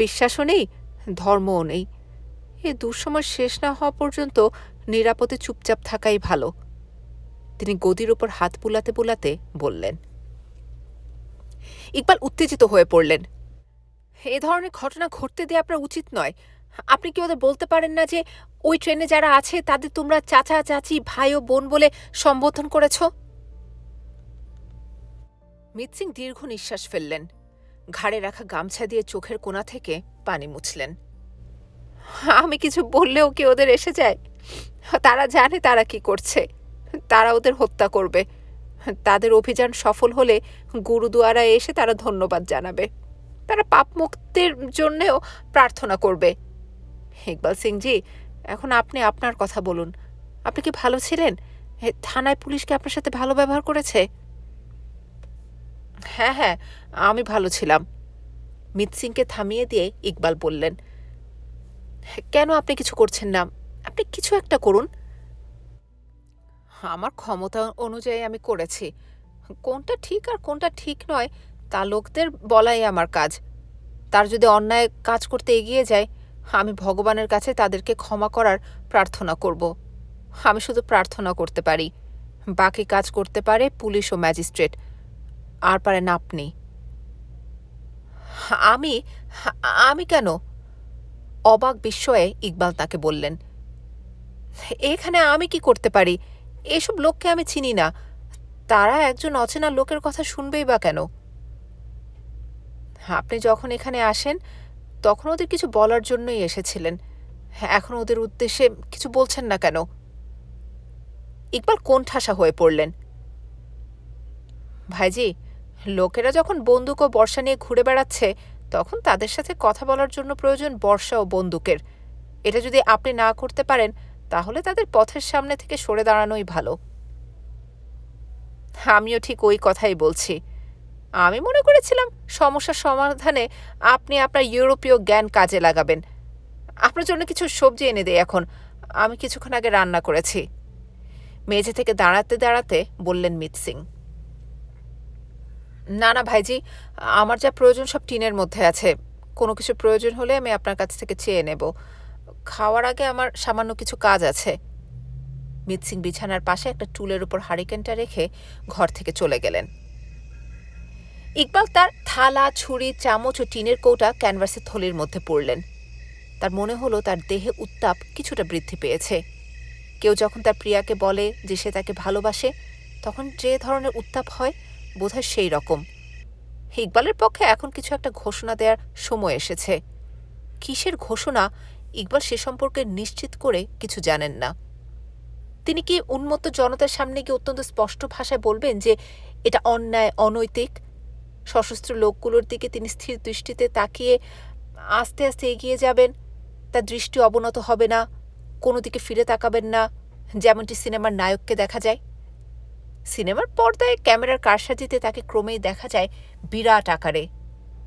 বিশ্বাসও নেই, ধর্মও নেই। এ দুঃসময় শেষ না হওয়া পর্যন্ত নিরাপদে চুপচাপ থাকাই ভালো। তিনি গদির ওপর হাত বুলাতে বুলাতে বললেন। ইকবাল উত্তেজিত হয়ে পড়লেন। এ ধরনের ঘটনা ঘটতে দিয়ে আপনার উচিত নয়। আপনি কি ওদের বলতে পারেন না যে ওই ট্রেনে যারা আছে তাদের তোমরা চাচা চাচি ভাই ও বোন বলে সম্বোধন করেছ? মিত সিং দীর্ঘ নিঃশ্বাস ফেললেন। ঘাড়ে রাখা গামছা দিয়ে চোখের কোণা থেকে পানি মুছলেন। আমি কিছু বললেও কি ওদের এসে যায়? তারা জানে তারা কি করছে। তারা ওদের হত্যা করবে। তাদের অভিযান সফল হলে গুরুদুয়ারায় এসে তারা ধন্যবাদ জানাবে। তারা পাপ মুক্তির জন্যেও প্রার্থনা করবে। ইকবাল সিংজি, এখন আপনি আপনার কথা বলুন। আপনি কি ভালো ছিলেন? থানায় পুলিশ কি আপনার সাথে ভালো ব্যবহার করেছে? হ্যাঁ হ্যাঁ, আমি ভালো ছিলাম। মিত সিংকে থামিয়ে দিয়ে ইকবাল বললেন, কেন আপনি কিছু করছেন না? আপনি কিছু একটা করুন। আমার ক্ষমতা অনুযায়ী আমি করেছি। কোনটা ঠিক আর কোনটা ঠিক নয় তা লোকদের বলাই আমার কাজ। তার যদি অন্যায় কাজ করতে এগিয়ে যায়, আমি ভগবানের কাছে তাদেরকে ক্ষমা করার প্রার্থনা করব। আমি শুধু প্রার্থনা করতে পারি। বাকি কাজ করতে পারে পুলিশ ও ম্যাজিস্ট্রেট, আর পারেন আপনি। আমি আমি কেন? অবাক বিস্ময়ে ইকবাল তাকে বললেন, এখানে আমি কি করতে পারি? এসব লোককে আমি চিনি না। তারা একজন অচেনা লোকের কথা শুনবেই বা কেন? আপনি যখন এখানে আসেন তখন ওদের কিছু বলার জন্যই এসেছিলেন। এখন ওদের উদ্দেশ্যে কিছু বলছেন না কেন? ইকবাল কোণঠাসা হয়ে পড়লেন। ভাইজি, লোকেরা যখন বন্দুক ও বর্শা নিয়ে ঘুরে বেড়াচ্ছে তখন তাদের সাথে কথা বলার জন্য প্রয়োজন বর্শা ও বন্দুকের। এটা যদি আপনি না করতে পারেন তাহলে তাদের পথের সামনে থেকে সরে দাঁড়ানোই ভালো। আমিও ঠিক ওই কথাই বলছি। আমি মনে করেছিলাম সমস্যার সমাধানে আপনি আপনার ইউরোপীয় জ্ঞান কাজে লাগাবেন। আপনার জন্য কিছু সবজি এনে দেই এখন। আমি কিছুক্ষণ আগে রান্না করেছি। মেঝে থেকে দাঁড়াতে দাঁড়াতে বললেন মিত সিং। না না ভাইজি, আমার যা প্রয়োজন সব টিনের মধ্যে আছে। কোনো কিছু প্রয়োজন হলে আমি আপনার কাছ থেকে চেয়ে নেব। খাওয়ার আগে আমার সামান্য কিছু কাজ আছে। মিত সিং বিছানার পাশে একটা টুলের উপর হারিকেনটা রেখে ঘর থেকে চলে গেলেন। ইকবাল তার থালা, ছুরি, চামচ ও টিনের কৌটা ক্যানভাসের থলির মধ্যে পড়লেন। তার মনে হলো তার দেহে উত্তাপ কিছুটা বৃদ্ধি পেয়েছে। কেউ যখন তার প্রিয়াকে বলে যে সে তাকে ভালোবাসে, তখন যে ধরনের উত্তাপ হয় বোধহয় সেই রকম। ইকবালের পক্ষে এখন কিছু একটা ঘোষণা দেওয়ার সময় এসেছে। কিসের ঘোষণা ইকবাল সে সম্পর্কে নিশ্চিত করে কিছু জানেন না। তিনি কি উন্মত্ত জনতার সামনে গিয়ে অত্যন্ত স্পষ্ট ভাষায় বলবেন যে এটা অন্যায়, অনৈতিক? সশস্ত্র লোকগুলোর দিকে তিনি স্থির দৃষ্টিতে তাকিয়ে আস্তে আস্তে এগিয়ে যাবেন। তার দৃষ্টি অবনত হবে না, কোনো দিকে ফিরে তাকাবেন না, যেমনটি সিনেমার নায়ককে দেখা যায়। সিনেমার পর্দায় ক্যামেরার কারসাজিতে তাকে ক্রমেই দেখা যায় বিরাট আকারে।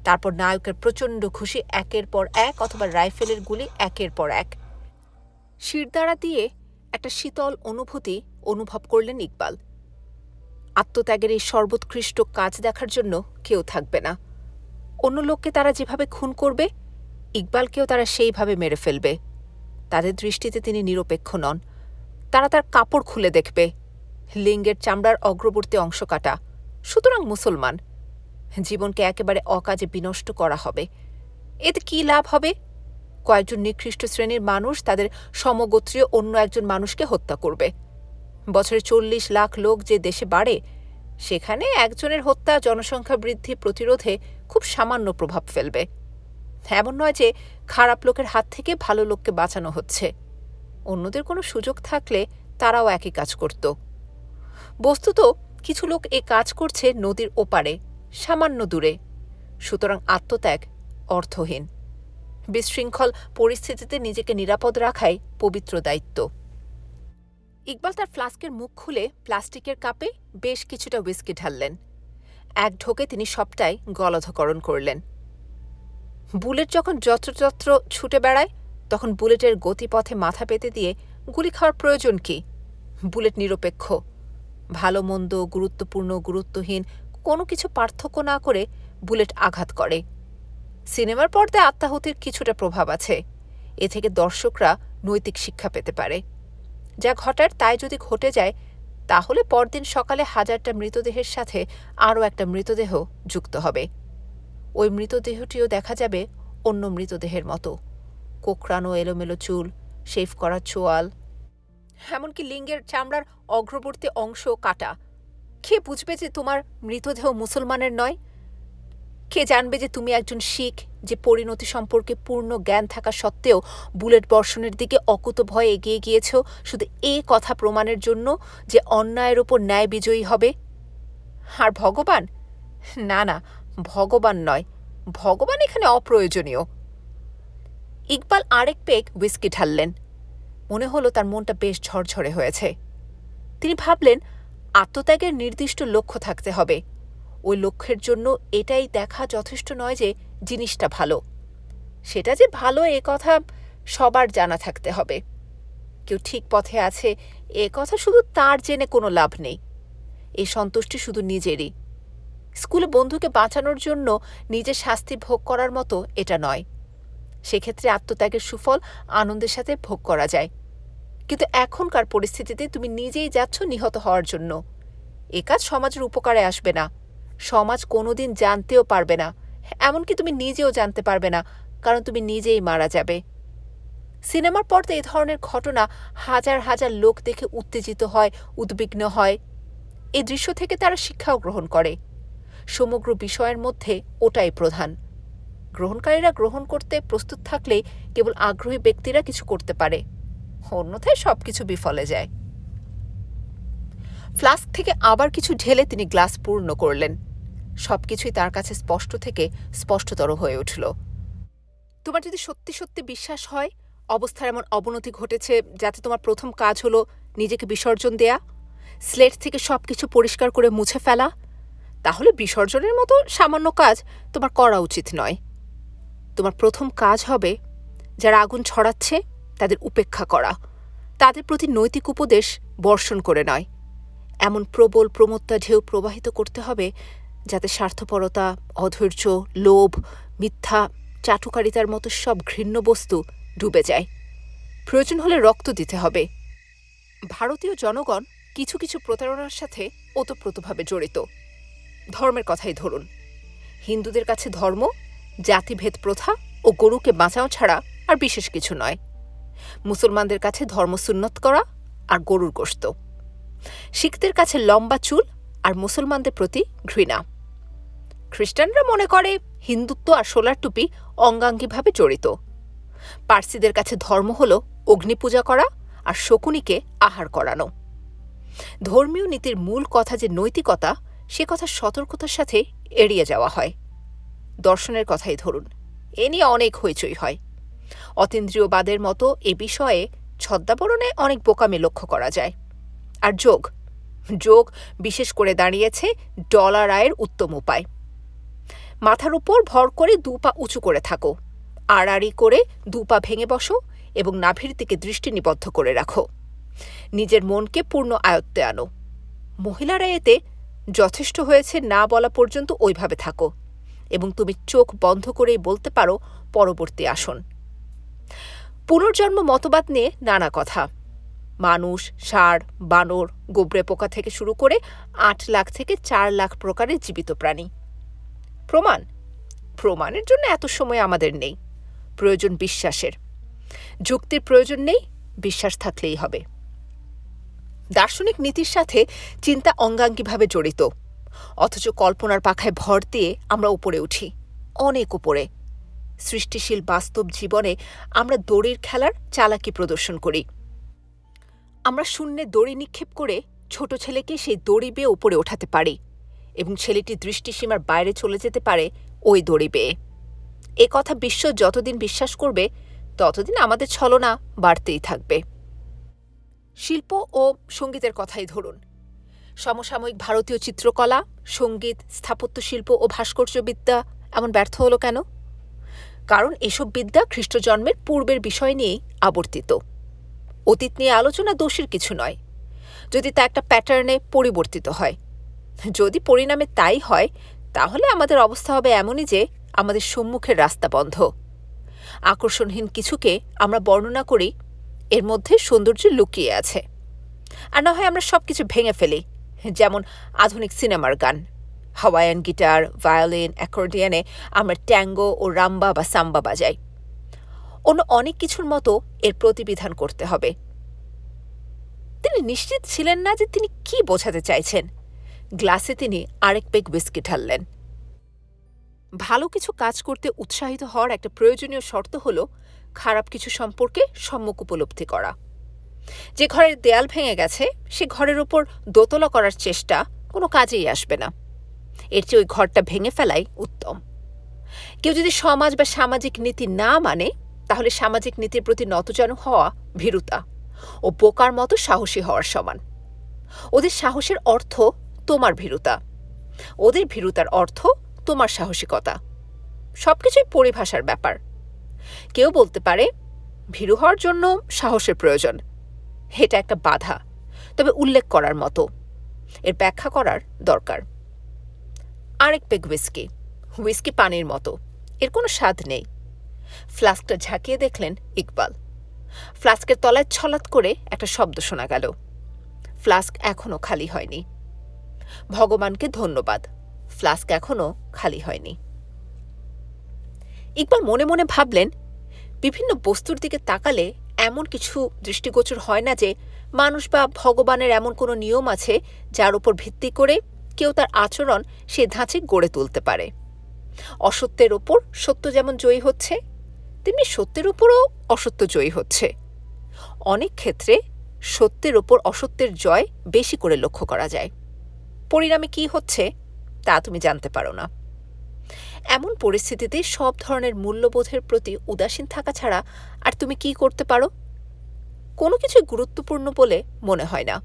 তারপর নায়কের প্রচণ্ড খুশি, একের পর এক, অথবা রাইফেলের গুলি একের পর এক। শিরদাঁড়া দিয়ে একটা শীতল অনুভূতি অনুভব করলেন ইকবাল। আত্মত্যাগের এই সর্বোৎকৃষ্ট কাজ দেখার জন্য কেউ থাকবে না। অন্য লোককে তারা যেভাবে খুন করবে, ইকবালকেও তারা সেইভাবে মেরে ফেলবে। তাদের দৃষ্টিতে তিনি নিরপেক্ষ নন। তারা তার কাপড় খুলে দেখবে, লিঙ্গের চামড়ার অগ্রবর্তী অংশ কাটা। সুতরাং মুসলমান। জীবনকে একেবারে অকাজে বিনষ্ট করা হবে। এতে কি লাভ হবে? কয়েকজন নিকৃষ্ট শ্রেণীর মানুষ তাদের সমগোত্রীয় অন্য একজন মানুষকে হত্যা করবে। বছরে 40 লাখ লোক যে দেশে বাড়ে, সেখানে একজনের হত্যা জনসংখ্যা বৃদ্ধি প্রতিরোধে খুব সামান্য প্রভাব ফেলবে। এমন নয় যে খারাপ লোকের হাত থেকে ভালো লোককে বাঁচানো হচ্ছে। অন্যদের কোনো সুযোগ থাকলে তারাও একই কাজ করত। বস্তুত কিছু লোক এ কাজ করছে নদীর ওপারে, সামান্য দূরে। সুতরাং আত্মত্যাগ অর্থহীন। বিশৃঙ্খল পরিস্থিতিতে নিজেকে নিরাপদ রাখাই পবিত্র দায়িত্ব। ইকবাল তার ফ্লাস্কের মুখ খুলে প্লাস্টিকের কাপে বেশ কিছুটা হুইস্কি ঢাললেন। এক ঢোকে তিনি সবটাই গলধকরণ করলেন। বুলেট যখন যত্রতত্র ছুটে বেড়ায় তখন বুলেটের গতিপথে মাথা পেতে দিয়ে গুলি খাওয়ার প্রয়োজন কি? বুলেট নিরপেক্ষ। ভালো মন্দ, গুরুত্বপূর্ণ, গুরুত্বহীন কোনো কিছু পার্থক্য না করে বুলেট আঘাত করে। সিনেমার পর্দায় আত্মাহুতির কিছুটা প্রভাব আছে। এ থেকে দর্শকরা নৈতিক শিক্ষা পেতে পারে। যা ঘটার তাই যদি ঘটে যায়, তাহলে পরদিন সকালে হাজারটা মৃতদেহের সাথে আরও একটা মৃতদেহ যুক্ত হবে। ওই মৃতদেহটিও দেখা যাবে অন্য মৃতদেহের মতো, কোঁকড়ানো এলোমেলো চুল, শেভ করা চোয়াল, এমনকি লিঙ্গের চামড়ার অগ্রবর্তী অংশ কাটা। কে বুঝবে যে তোমার মৃতদেহ মুসলমানের নয়? কে জানবে যে তুমি একজন শিখ, যে পরিণতি সম্পর্কে পূর্ণ জ্ঞান থাকা সত্ত্বেও বুলেট বর্ষণের দিকে অকুতভয়ে এগিয়ে গিয়েছ শুধু এ কথা প্রমাণের জন্য যে অন্যায়ের ওপর ন্যায় বিজয়ী হবে? আর ভগবান? না না, ভগবান নয়। ভগবান এখানে অপ্রয়োজনীয়। ইকবাল আরেক পেগ হুইস্কি ঢাললেন। মনে হলো তার মনটা বেশ ঝরঝরে হয়েছে। তিনি ভাবলেন, আত্মত্যাগের নির্দিষ্ট লক্ষ্য থাকতে হবে। ওই লক্ষ্যের জন্য এটাই দেখা যথেষ্ট নয় যে জিনিসটা ভালো। সেটা যে ভালো এ কথা সবার জানা থাকতে হবে। কেউ ঠিক পথে আছে এ কথা শুধু তার জেনে কোনো লাভ নেই। এই সন্তুষ্টি শুধু নিজেরই। স্কুলে বন্ধুকে বাঁচানোর জন্য নিজের শাস্তি ভোগ করার মতো এটা নয়। সেক্ষেত্রে আত্মত্যাগের সুফল আনন্দের সাথে ভোগ করা যায়। কিন্তু এখনকার পরিস্থিতিতে তুমি নিজেই যাচ্ছ নিহত হওয়ার জন্য। এ কাজ সমাজের উপকারে আসবে না। সমাজ কোনোদিন জানতেও পারবে না, এমনকি তুমি নিজেও জানতে পারবে না, কারণ তুমি নিজেই মারা যাবে। সিনেমার পর্দা এই ধরনের ঘটনা হাজার হাজার লোক দেখে উত্তেজিত হয়, উদ্বিগ্ন হয়। এই দৃশ্য থেকে তারা শিক্ষাও গ্রহণ করে। সমগ্র বিষয়ের মধ্যে ওটাই প্রধান। গ্রহণকারীরা গ্রহণ করতে প্রস্তুত থাকলেই কেবল আগ্রহী ব্যক্তিরা কিছু করতে পারে, অন্যথায় সবকিছু বিফলে যায়। ফ্লাস্ক থেকে আবার কিছু ঢেলে তিনি গ্লাস পূর্ণ করলেন। সবকিছুই তার কাছে স্পষ্ট থেকে স্পষ্টতর হয়ে উঠল। তোমার যদি সত্যি সত্যি বিশ্বাস হয় অবস্থার এমন অবনতি ঘটেছে যাতে তোমার প্রথম কাজ হলো নিজেকে বিসর্জন দেয়া, স্লেট থেকে সবকিছু পরিষ্কার করে মুছে ফেলা, তাহলে বিসর্জনের মতো সামান্য কাজ তোমার করা উচিত নয়। তোমার প্রথম কাজ হবে যারা আগুন ছড়াচ্ছে তাদের উপেক্ষা করা, তাদের প্রতি নৈতিক উপদেশ বর্ষণ করে নয়, এমন প্রবল প্রমত্তা ঢেউ প্রবাহিত করতে হবে যাতে স্বার্থপরতা, অধৈর্য, লোভ, মিথ্যা, চাটুকারিতার মতো সব ঘৃণ্য বস্তু ডুবে যায়। প্রয়োজন হলে রক্ত দিতে হবে। ভারতীয় জনগণ কিছু কিছু প্রতারণার সাথে ওতপ্রোতভাবে জড়িত। ধর্মের কথাই ধরুন। হিন্দুদের কাছে ধর্ম জাতিভেদ প্রথা ও গরুকে বাঁচাও ছাড়া আর বিশেষ কিছু নয়। মুসলমানদের কাছে ধর্ম সুন্নত করা আর গরুর গোশত। শিখদের কাছে লম্বা চুল আর মুসলমানদের প্রতি ঘৃণা। খ্রিস্টানরা মনে করে হিন্দুত্ব আর সোলার টুপি অঙ্গাঙ্গিভাবে জড়িত। পার্সিদের কাছে ধর্ম হল অগ্নিপূজা করা আর শকুনিকে আহার করানো। ধর্মীয় নীতির মূল কথা যে নৈতিকতা, সে কথা সতর্কতার সাথে এড়িয়ে যাওয়া হয়। দর্শনের কথাই ধরুন, এ নিয়ে অনেক হইচই হয়। অতীন্দ্রিয়বাদের মতো এ বিষয়ে ছদ্মাবরণে অনেক বোকামি লক্ষ্য করা যায়। আর যোগ যোগ বিশেষ করে দাঁড়িয়েছে ডলার আয়ের উত্তম উপায়। মাথার উপর ভর করে 2 পা উঁচু করে থাকো, আড়াআড়ি করে 2 পা ভেঙে বসো এবং নাভির দিকে দৃষ্টি নিবদ্ধ করে রাখো। নিজের মনকে পূর্ণ আয়ত্তে আনো। মহিলারা এতে যথেষ্ট হয়েছে না বলা পর্যন্ত ওইভাবে থাকো এবং তুমি চোখ বন্ধ করেই বলতে পারো পরবর্তী আসন। পুনর্জন্ম মতবাদ নিয়ে নানা কথা। মানুষ, ষাঁড়, বানর, গোবরে পোকা থেকে শুরু করে 8 লাখ থেকে 4 লাখ প্রকারের জীবিত প্রাণী। প্রমাণের জন্য এত সময় আমাদের নেই। প্রয়োজন বিশ্বাসের। যুক্তির প্রয়োজন নেই, বিশ্বাস থাকলেই হবে। দার্শনিক নীতির সাথে চিন্তা অঙ্গাঙ্গিভাবে জড়িত, অথচ কল্পনার পাখায় ভর দিয়ে আমরা উপরে উঠি, অনেক উপরে। সৃষ্টিশীল বাস্তব জীবনে আমরা দড়ির খেলার চালাকি প্রদর্শন করি। আমরা শূন্যে দড়ি নিক্ষেপ করে ছোট ছেলেকে সেই দড়ি বেয়ে উপরে ওঠাতে পারি এবং ছেলেটি দৃষ্টিসীমার বাইরে চলে যেতে পারে ওই দড়ি বেয়ে। এ কথা বিশ্ব যতদিন বিশ্বাস করবে ততদিন আমাদের ছলনা বাড়তেই থাকবে। শিল্প ও সঙ্গীতের কথাই ধরুন। সমসাময়িক ভারতীয় চিত্রকলা, সঙ্গীত, স্থাপত্যশিল্প ও ভাস্কর্যবিদ্যা এমন ব্যর্থ হলো কেন? কারণ এসব বিদ্যা খ্রিস্টজন্মের পূর্বের বিষয় নিয়েই আবর্তিত। অতীত নিয়ে আলোচনা দোষের কিছু নয়, যদি তা একটা প্যাটার্নে পরিবর্তিত হয়। যদি পরিণামে তাই হয়, তাহলে আমাদের অবস্থা হবে এমনই যে আমাদের সম্মুখের রাস্তা বন্ধ। আকর্ষণহীন কিছুকে আমরা বর্ণনা করি, এর মধ্যে সৌন্দর্য লুকিয়ে আছে। আর না হয় আমরা সবকিছু ভেঙে ফেলি, যেমন আধুনিক সিনেমার গান। হাওয়াইয়ান গিটার, ভায়োলিন, অ্যাকর্ডিয়ানে আমরা ট্যাঙ্গো ও রাম্বা বা সাম্বা বাজাই। অন্য অনেক কিছুর মতো এর প্রতিবিধান করতে হবে। তিনি নিশ্চিত ছিলেন না যে তিনি কি বোঝাতে চাইছেন। গ্লাসে তিনি আরেক পেগ হুইস্কি ঢাললেন। ভালো কিছু কাজ করতে উৎসাহিত হওয়ার একটা প্রয়োজনীয় শর্ত হল খারাপ কিছু সম্পর্কে সম্যক উপলব্ধি করা। যে ঘরের দেয়াল ভেঙে গেছে সে ঘরের ওপর দোতলা করার চেষ্টা কোনো কাজেই আসবে না। এর চেয়ে ওই ঘরটা ভেঙে ফেলাই উত্তম। কেউ যদি সমাজ বা সামাজিক নীতি না মানে, তাহলে সামাজিক নীতির প্রতি নতজানু হওয়া ভীরুতা ও বোকার মতো সাহসী হওয়ার সমান। ওদের সাহসের অর্থ তোমার ভীরুতা, ওদের ভীরুতার অর্থ তোমার সাহসিকতা। সবকিছুই পরিভাষার ব্যাপার। কেউ বলতে পারে ভীরু হওয়ার জন্য সাহসের প্রয়োজন, এটা একটা বাধা, তবে উল্লেখ করার মতো। এর ব্যাখ্যা করার দরকার। আরেক পেগ হুইস্কি। হুইস্কি পানির মতো, এর কোনো স্বাদ নেই। ফ্লাস্কটা ঝাঁকিয়ে দেখলেন ইকবাল। ফ্লাস্কের তলায় ছলাৎ করে একটা শব্দ শোনা গেল। ফ্লাস্ক এখনও খালি হয়নি। ভগবানকে ধন্যবাদ, ফ্লাস্ক এখনও খালি হয়নি। ইকবাল মনে মনে ভাবলেন, বিভিন্ন বস্তুর দিকে তাকালে এমন কিছু দৃষ্টিগোচর হয় না যে মানুষ বা ভগবানের এমন কোনো নিয়ম আছে যার উপর ভিত্তি করে কেউ তার আচরণ সে ধাঁচে গড়ে তুলতে পারে। অসত্যের ওপর সত্য যেমন জয়ী হচ্ছে, তেমনি সত্যের উপরও অসত্য জয়ী হচ্ছে। অনেক ক্ষেত্রে সত্যের ওপর অসত্যের জয় বেশি করে লক্ষ্য করা যায়। পরিণামে কি হচ্ছে তা তুমি জানতে পারো না। এমন পরিস্থিতিতে সব ধরনের মূল্যবোধের প্রতি উদাসীন থাকা ছাড়া আর তুমি কি করতে পারো? কোনো কিছুই গুরুত্বপূর্ণ বলে মনে হয় না,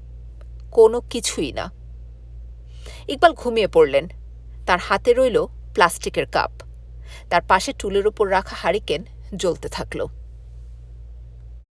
কোনো কিছুই না। ইকবাল ঘুমিয়ে পড়লেন। তার হাতে রইল প্লাস্টিকের কাপ। তার পাশে টুলের ওপর রাখা হারিকেন জ্বলতে থাকল।